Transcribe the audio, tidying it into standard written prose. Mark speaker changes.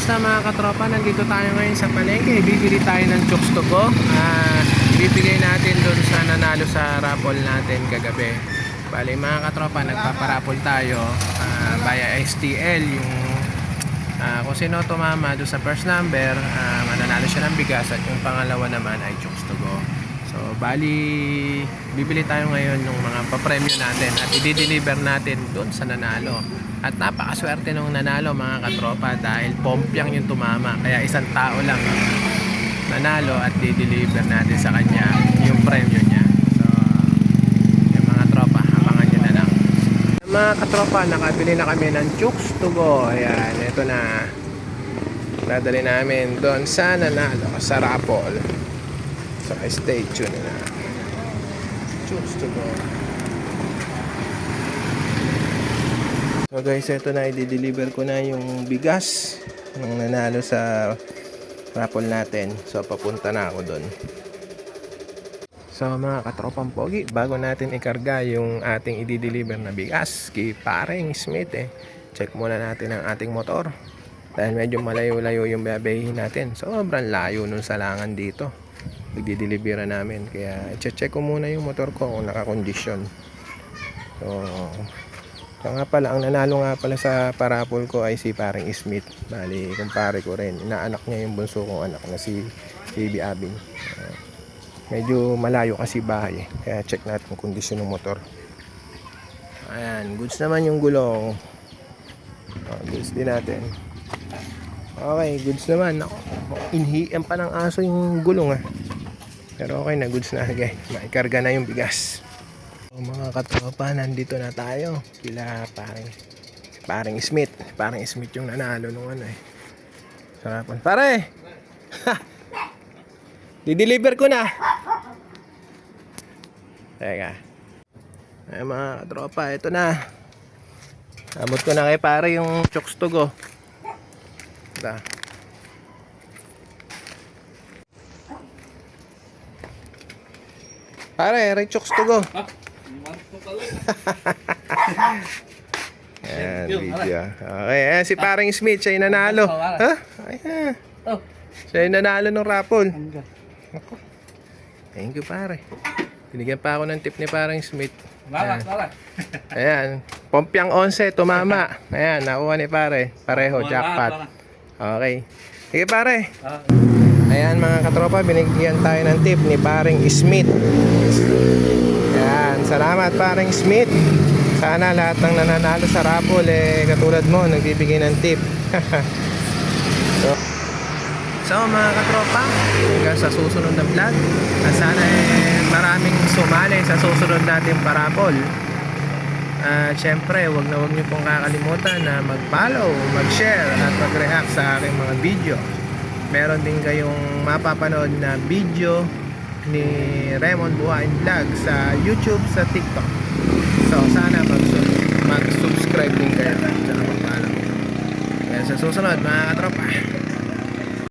Speaker 1: Kamusta mga katropa? Nandito tayo ngayon sa palengke. Bibili tayo ng chokes to go. Bibigay natin doon sa nanalo sa raffle natin kagabi. Bali mga katropa, nagpaparapol tayo via STL. Yung kung sino tumama doon sa first number, mananalo siya ng bigas. At yung pangalawa naman ay chokes to go. So bali, bibili tayo ngayon ng mga papremyo natin at i-deliver natin doon sa nanalo. At napakaswerte nung nanalo mga katropa dahil pompyang yung tumama. Kaya isang tao lang nanalo at di-deliver natin sa kanya yung premyo niya. So yung mga tropa, abangan nyo na lang. Mga katropa, nakabili na kami ng chokes to go. Ayan, ito na. Dadali namin doon sa nanalo sa raffle. So stay tuned na. Chokes to go. So guys, ito na, i-deliver ko na yung bigas ng nanalo sa raffle natin. So papunta na ako doon. So mga katropang pogi, bago natin ikarga yung ating i-deliver na bigas kay Paring Smith, check muna natin ang ating motor. Dahil medyo malayo-layo yung babayin natin. Sobrang layo nung salangan dito. I-deliver namin. Kaya check ko muna yung motor ko kung nakakondisyon. So nga pala, ang nanalo nga pala sa parapol ko ay si Paring Smith. Bali, kumpare ko rin. Inaanak niya yung bunso kong anak na si Baby Abing. Medyo malayo kasi bahay. Kaya check natin kung kondisyon ng motor. Ayan, goods naman yung gulong. Goods din natin. Okay, goods naman. Inhian pa ng aso yung gulong Pero okay na, goods na. Okay, maikarga na yung bigas. Mga katropa, nandito na tayo kila Paring Smith. Paring Smith yung nanalo nung sarapan. Pare! Di-deliver ko na. Teka. Ay mga katropa, ito na. Abot ko na kay pare yung chokes to go. Ito. Pare, chokes to go. Ayan, video. Okay, ayan si Paring Smith, siya yung nanalo. Ha? Ayan. Siya yung nanalo ng raffle. Thank you pare. Binigyan pa ako ng tip ni Paring Smith. Ayan, pompyang 11, tumama. Ayan, nakuha ni pare. Pareho, jackpot. Okay. Sige pare. Ayan mga katropa, binigyan tayo ng tip ni Paring Smith. Ayan, salamat Paring Smith. Sana lahat ng nananalo sa raffle katulad mo, nagbibigay ng tip. So mga katropa, hanggang sa susunod na vlog. At sana maraming sumali sa susunod natin parapol. Syempre, wag niyo pong kakalimutan na mag-follow, mag-share at mag-react sa aking mga video. Meron din kayong mapapanood na video ni Raymond Buhain Vlog sa YouTube, sa TikTok. So sana mag-subscribe din kayo at mag-follow. Kaya sa susunod mga katropa.